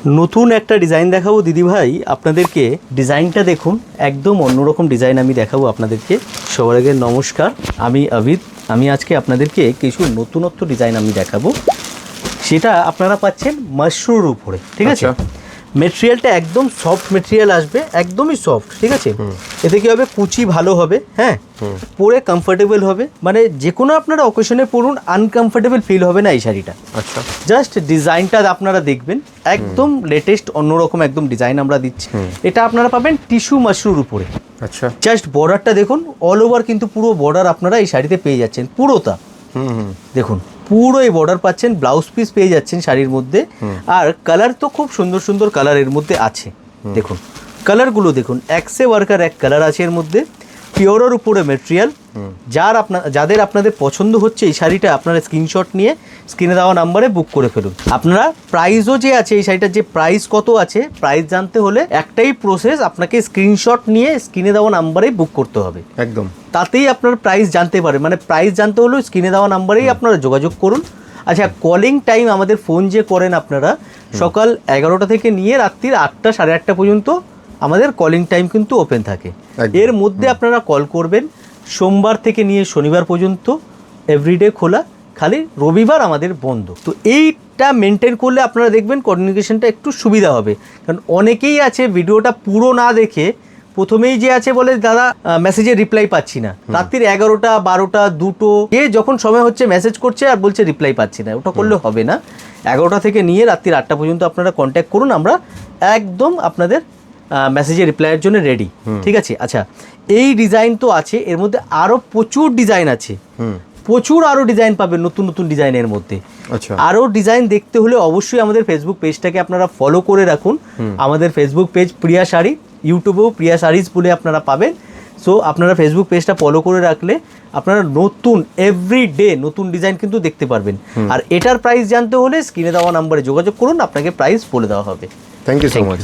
নতুন একটা ডিজাইন দেখাবো দিদি ভাই আপনাদেরকে। ডিজাইনটা দেখুন, একদম অন্যরকম ডিজাইন আমি দেখাবো আপনাদেরকে। সবার আগে নমস্কার, আমি অভিত। আমি আজকে আপনাদেরকে কিছু নতুনত্ব ডিজাইন আমি দেখাবো, সেটা আপনারা পাচ্ছেন মাশরুমের উপরে। ঠিক আছে, মেটেরিয়ালটা একদম সফট মেটেরিয়াল আসবে, একদমই সফট। ঠিক আছে, এতে কি হবে, কুচি ভালো হবে, হ্যাঁ, পরে কমফোর্টেবল হবে, মানে যে কোনো আপনারা অকেশনে পরুন, আনকমফোর্টেবল ফিল হবে না এই শাড়িটা। আচ্ছা, জাস্ট ডিজাইনটা আপনারা দেখবেন, একদম লেটেস্ট অন্যরকম একদম ডিজাইন আমরা দিচ্ছি। এটা আপনারা পাবেন টিস্যু মাশরুমের উপরে। আচ্ছা, জাস্ট বর্ডারটা দেখুন, অল ওভার কিন্তু পুরো বর্ডার আপনারা এই শাড়িতে পেয়ে যাচ্ছেন, পুরোটা। দেখুন পুরো এই বর্ডার পাচ্ছেন, ব্লাউজ পিস পেয়ে যাচ্ছেন শাড়ির মধ্যে। আর কালার তো খুব সুন্দর সুন্দর কালার এর মধ্যে আছে। দেখুন কালারগুলো দেখুন, একসে ওয়ার্কার এক কালার আছে এর মধ্যে, পিওরের উপরে মেটেরিয়াল। যাদের আপনাদের পছন্দ হচ্ছে এই শাড়িটা, আপনারা স্ক্রিনশট নিয়ে স্ক্রিনে দেওয়া নাম্বারে বুক করে ফেলুন। আপনারা প্রাইসও যে আছে এই শাড়িটার, যে প্রাইস কত আছে, প্রাইস জানতে হলে একটাই প্রসেস, আপনাকে স্ক্রিনশট নিয়ে স্ক্রিনে দেওয়া নাম্বারে বুক করতে হবে। একদম, তাতেই আপনার প্রাইস জানতে পারেন। মানে প্রাইস জানতে হলেও স্ক্রিনে দেওয়া নাম্বারেই আপনারা যোগাযোগ করুন। আচ্ছা, কলিং টাইম আমাদের ফোন যে করেন আপনারা, সকাল 11টা থেকে নিয়ে রাত্রির 8টা 8:30 পর্যন্ত আমাদের কলিং টাইম কিন্তু ওপেন থাকে। এর মধ্যে আপনারা কল করবেন। সোমবার থেকে নিয়ে শনিবার পর্যন্ত এভরিডে খোলা, খালি রবিবার আমাদের বন্ধ। তো এইটা মেনটেন করলে আপনারা দেখবেন কমিউনিকেশনটা একটু সুবিধা হবে। কারণ অনেকেই আছে ভিডিওটা পুরো না দেখে প্রথমেই যে আছে বলে দাদা মেসেজে রিপ্লাই পাচ্ছি না, রাত্রির 11টা 12টা 2টো এ যখন সময় হচ্ছে মেসেজ করছে আর বলছে রিপ্লাই পাচ্ছি না। ওটা করলে হবে না। 11টা থেকে নিয়ে রাত্রির 8টা পর্যন্ত আপনারা কন্ট্যাক্ট করুন, আমরা একদম আপনাদের মেসেজে রিপ্লাইয়ের জন্য রেডি। ঠিক আছে। আচ্ছা, এই ডিজাইন তো আছে, এর মধ্যে আরও প্রচুর ডিজাইন আছে, প্রচুর আরও ডিজাইন পাবেন নতুন নতুন ডিজাইনের মধ্যে। আচ্ছা, আরও ডিজাইন দেখতে হলে অবশ্যই আমাদের ফেসবুক পেজটাকে আপনারা ফলো করে রাখুন। আমাদের ফেসবুক পেজ প্রিয়া শাড়ি, ইউটিউবেও প্রিয়া শাড়িজ বলে আপনারা পাবেন। সো আপনারা ফেসবুক পেজটা ফলো করে রাখলে আপনারা নতুন এভরিডে নতুন ডিজাইন কিন্তু দেখতে পারবেন। আর এটার প্রাইস জানতে হলে স্ক্রিনে দেওয়া নাম্বারে যোগাযোগ করুন, আপনাকে প্রাইস বলে দেওয়া হবে। Thank you so much.